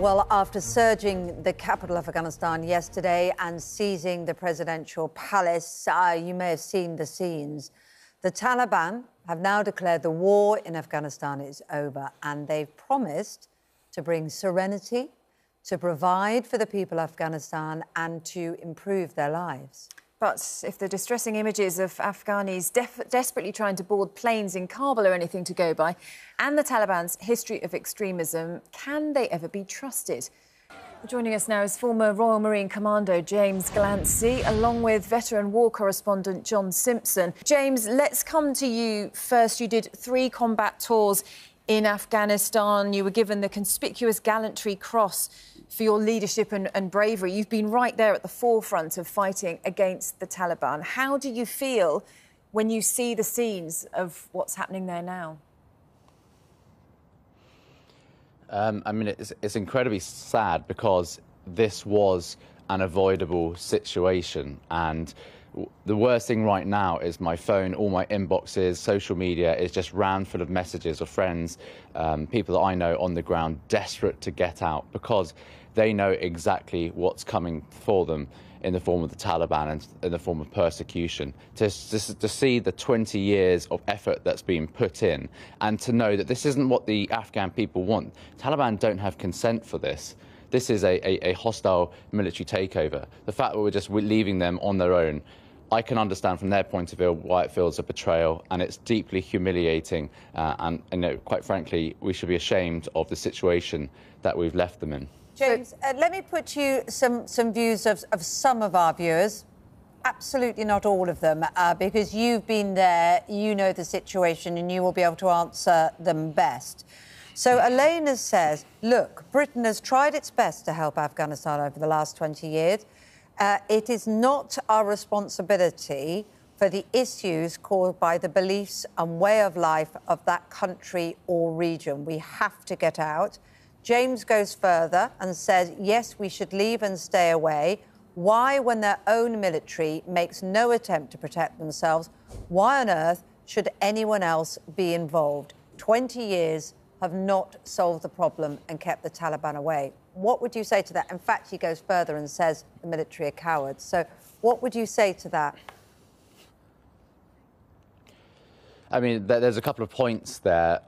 Well, after surging the capital of Afghanistan yesterday and seizing the presidential palace, you may have seen the scenes. The Taliban have now declared the war in Afghanistan is over, and they've promised to bring serenity, to provide for the people of Afghanistan and to improve their lives. But if the distressing images of Afghanis desperately trying to board planes in Kabul are anything to go by, and the Taliban's history of extremism, can they ever be trusted? Joining us now is former Royal Marine Commando James Glancy, along with veteran war correspondent John Simpson. James, let's come to you first. You did 3 combat tours in Afghanistan. You were given the conspicuous Gallantry Cross for your leadership and bravery. You've been right there at the forefront of fighting against the Taliban. How do you feel when you see the scenes of what's happening there now? I mean, it's incredibly sad because this was an avoidable situation, and the worst thing right now is my phone, all my inboxes, social media is just rammed full of messages of friends, people that I know on the ground, desperate to get out because they know exactly what's coming for them in the form of the Taliban and in the form of persecution. To see the 20 years of effort that's been put in and to know that this isn't what the Afghan people want. Taliban don't have consent for this. This is a hostile military takeover. The fact that we're leaving them on their own, I can understand from their point of view why it feels a betrayal, and it's deeply humiliating. And you know, quite frankly, we should be ashamed of the situation that we've left them in. James, let me put you some views of some of our viewers. Absolutely not all of them, because you've been there, you know the situation, and you will be able to answer them best. So Elena says, look, Britain has tried its best to help Afghanistan over the last 20 years. It is not our responsibility for the issues caused by the beliefs and way of life of that country or region. We have to get out. James goes further and says, yes, we should leave and stay away. Why, when their own military makes no attempt to protect themselves, why on earth should anyone else be involved? 20 years have not solved the problem and kept the Taliban away. What would you say to that? In fact, he goes further and says the military are cowards. So what would you say to that? I mean, there's a couple of points there.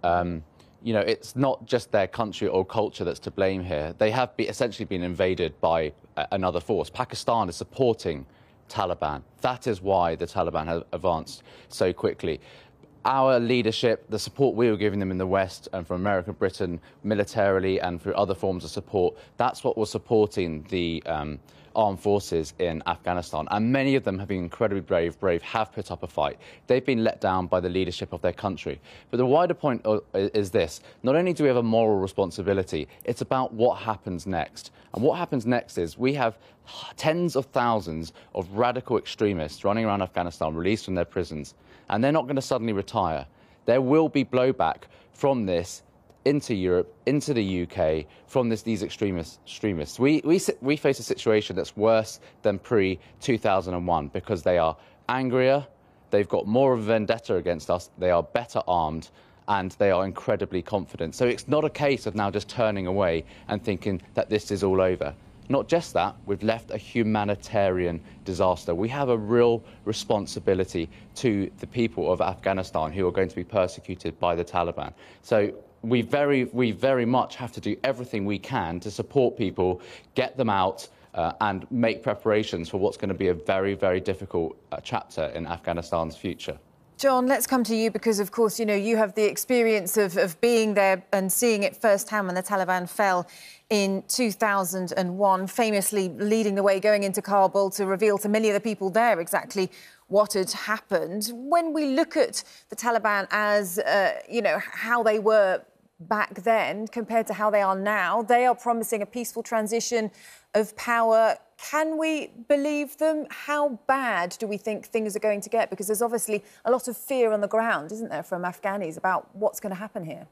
You know, it's not just their country or culture that's to blame here. They have essentially been invaded by another force. Pakistan is supporting Taliban. That is why the Taliban have advanced so quickly. Our leadership, the support we were giving them in the West and from America, Britain, militarily and through other forms of support, that's what was supporting the armed forces in Afghanistan. And many of them have been incredibly brave, have put up a fight. They've been let down by the leadership of their country. But the wider point is this. Not only do we have a moral responsibility, it's about what happens next. And what happens next is we have tens of thousands of radical extremists running around Afghanistan, released from their prisons, and they're not going to suddenly retire. There will be blowback from this into Europe, into the UK, from these extremists. We face a situation that's worse than pre-2001 because they are angrier, they've got more of a vendetta against us, they are better armed, and they are incredibly confident. So it's not a case of now just turning away and thinking that this is all over. Not just that, we've left a humanitarian disaster. We have a real responsibility to the people of Afghanistan who are going to be persecuted by the Taliban. So we very much have to do everything we can to support people, get them out, and make preparations for what's going to be a very, very difficult chapter in Afghanistan's future. John, let's come to you because, of course, you know, you have the experience of being there and seeing it firsthand when the Taliban fell in 2001, famously leading the way, going into Kabul to reveal to many of the people there exactly what had happened. When we look at the Taliban as, you know, how they were back then compared to how they are now, they are promising a peaceful transition of power. Can we believe them? How bad do we think things are going to get? Because there's obviously a lot of fear on the ground, isn't there, from Afghanis about what's going to happen here?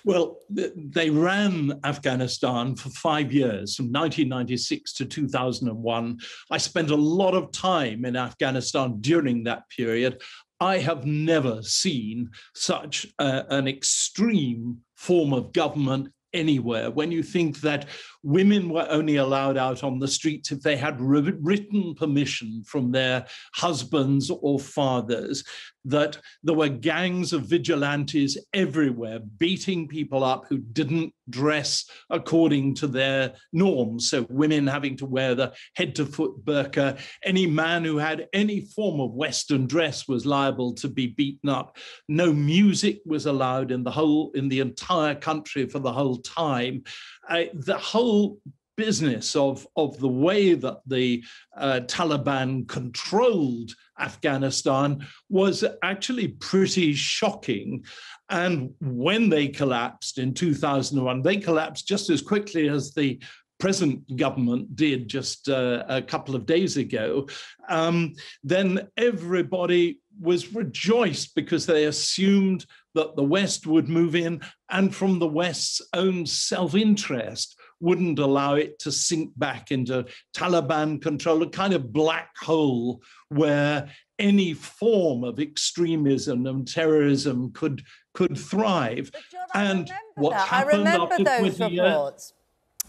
Well, they ran Afghanistan for 5 years, from 1996 to 2001. I spent a lot of time in Afghanistan during that period. I have never seen such an extreme form of government anywhere, when you think that women were only allowed out on the streets if they had written permission from their husbands or fathers, that there were gangs of vigilantes everywhere beating people up who didn't dress according to their norms. So women having to wear the head-to-foot burqa. Any man who had any form of Western dress was liable to be beaten up. No music was allowed in the entire country for the whole time. The whole business of the way that the Taliban controlled Afghanistan was actually pretty shocking. And when they collapsed in 2001, they collapsed just as quickly as the present government did just a couple of days ago. Then everybody was rejoiced because they assumed that the West would move in, and from the West's own self-interest wouldn't allow it to sink back into Taliban control, a kind of black hole where any form of extremism and terrorism could thrive. But John, and what happened I remember those reports.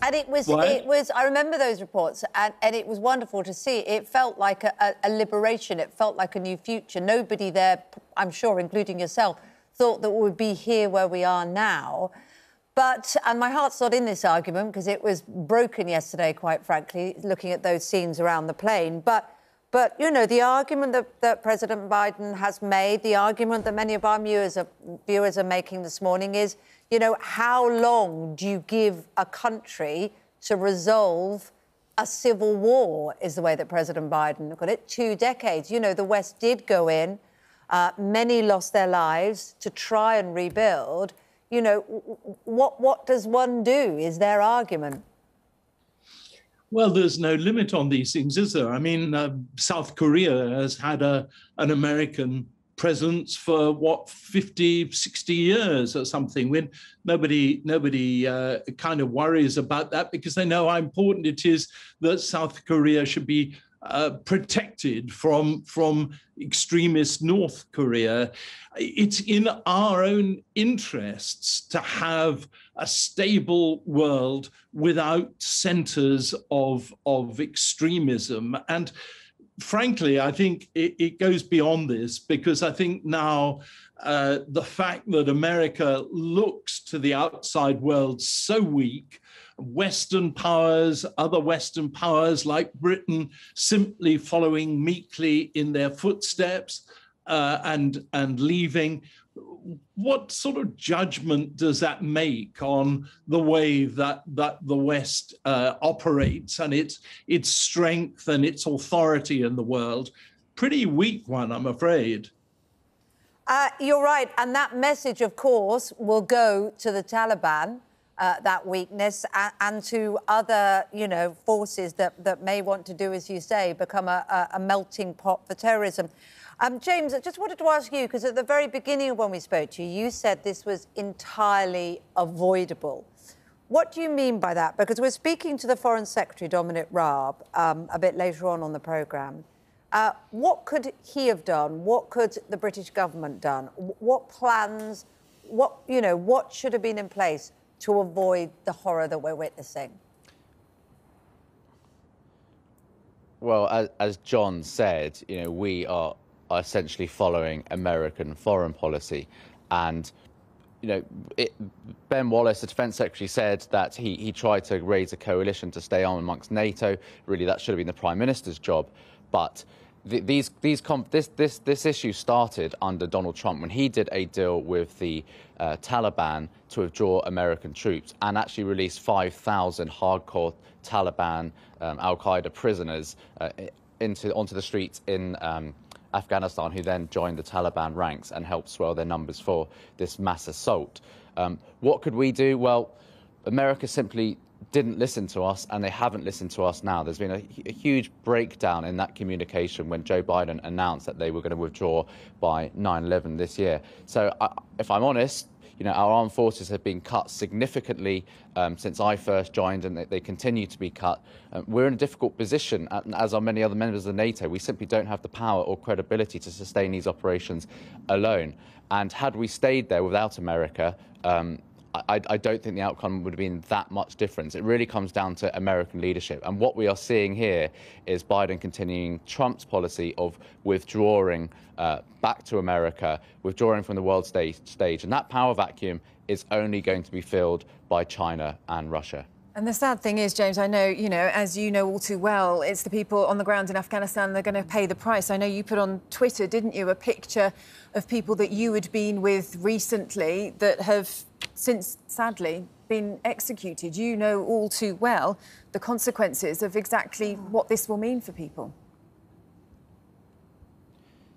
And it was, I remember those reports, and it was wonderful to see. It felt like a liberation. It felt like a new future. Nobody there, I'm sure, including yourself, thought that we would be here where we are now. But, and my heart's not in this argument because it was broken yesterday, quite frankly, looking at those scenes around the plane. But you know, the argument that President Biden has made, the argument that many of our viewers are making this morning is, you know, how long do you give a country to resolve a civil war, is the way that President Biden looked at it. 2 decades. You know, the West did go in. Many lost their lives to try and rebuild. You know, what does one do, is their argument? Well, there's no limit on these things, is there? I mean, South Korea has had an American presence for, 50, 60 years or something. When nobody kind of worries about that because they know how important it is that South Korea should be protected from extremist North Korea. It's in our own interests to have a stable world without centers of extremism. And frankly, I think it goes beyond this, because I think now the fact that America looks to the outside world so weak, Western powers, other Western powers like Britain, simply following meekly in their footsteps and leaving. What sort of judgment does that make on the way that the West operates and its strength and its authority in the world? Pretty weak one, I'm afraid. You're right, and that message, of course, will go to the Taliban. That weakness, and to other, you know, forces that may want to do, as you say, become a melting pot for terrorism. James, I just wanted to ask you, because at the very beginning of when we spoke to you, you said this was entirely avoidable. What do you mean by that? Because we're speaking to the Foreign Secretary, Dominic Raab, a bit later on the programme. What could he have done? What could the British government done? What plans, what should have been in place to avoid the horror that we're witnessing? Well, as John said, you know, we are essentially following American foreign policy. And, you know, Ben Wallace, the Defence Secretary, said that he tried to raise a coalition to stay on amongst NATO. Really, that should have been the Prime Minister's job. But this issue started under Donald Trump when he did a deal with the Taliban to withdraw American troops and actually release 5,000 hardcore Taliban al-Qaeda prisoners onto the streets in Afghanistan, who then joined the Taliban ranks and helped swell their numbers for this mass assault. What could we do? Well, America simply didn't listen to us, and they haven't listened to us now. There's been a huge breakdown in that communication when Joe Biden announced that they were going to withdraw by 9/11 this year. So if I'm honest, you know, our armed forces have been cut significantly since I first joined, and they continue to be cut. We're in a difficult position, as are many other members of NATO. We simply don't have the power or credibility to sustain these operations alone. And had we stayed there without America, I don't think the outcome would have been that much difference. It really comes down to American leadership. And what we are seeing here is Biden continuing Trump's policy of withdrawing back to America, withdrawing from the world stage. And that power vacuum is only going to be filled by China and Russia. And the sad thing is, James, I know, as you know all too well, it's the people on the ground in Afghanistan that are going to pay the price. I know you put on Twitter, didn't you, a picture of people that you had been with recently that have since, sadly, been executed. You know all too well the consequences of exactly what this will mean for people.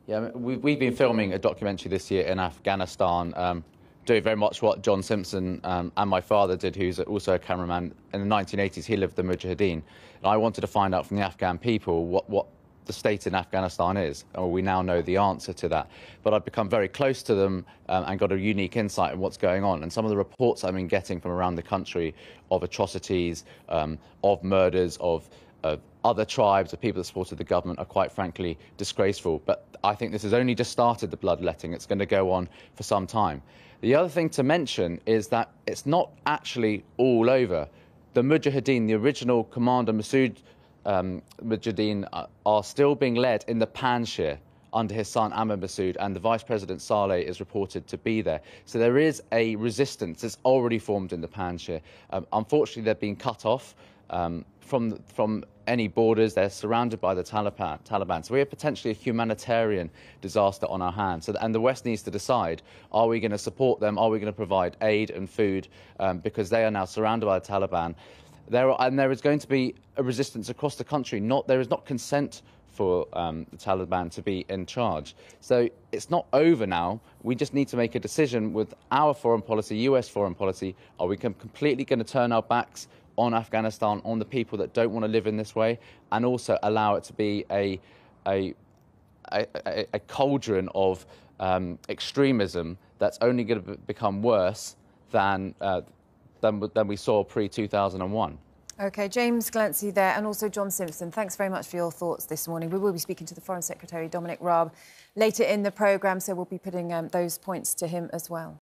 Yeah, we've been filming a documentary this year in Afghanistan, doing very much what John Simpson and my father did, who's also a cameraman. In the 1980s, he lived the Mujahideen. And I wanted to find out from the Afghan people what the state in Afghanistan is. And we now know the answer to that. But I've become very close to them and got a unique insight in what's going on. And some of the reports I've been getting from around the country of atrocities, of murders, of other tribes, of people that supported the government are quite frankly disgraceful. But I think this has only just started, the bloodletting. It's going to go on for some time. The other thing to mention is that it's not actually all over. The Mujahideen, the original commander, Mujahideen, are still being led in the Panjshir under his son Ahmed Massoud, and the Vice President Saleh is reported to be there. So there is a resistance that's already formed in the Panjshir. Unfortunately, they've been cut off from any borders. They're surrounded by the Taliban. So we have potentially a humanitarian disaster on our hands. And the West needs to decide, are we going to support them? Are we going to provide aid and food? Because they are now surrounded by the Taliban. There is going to be a resistance across the country. There is not consent for the Taliban to be in charge. So it's not over now. We just need to make a decision with our foreign policy, US foreign policy. Are we completely going to turn our backs on Afghanistan, on the people that don't want to live in this way, and also allow it to be a cauldron of extremism that's only going to become worse than we saw pre-2001. OK, James Glancy there, and also John Simpson. Thanks very much for your thoughts this morning. We will be speaking to the Foreign Secretary, Dominic Raab, later in the programme, so we'll be putting those points to him as well.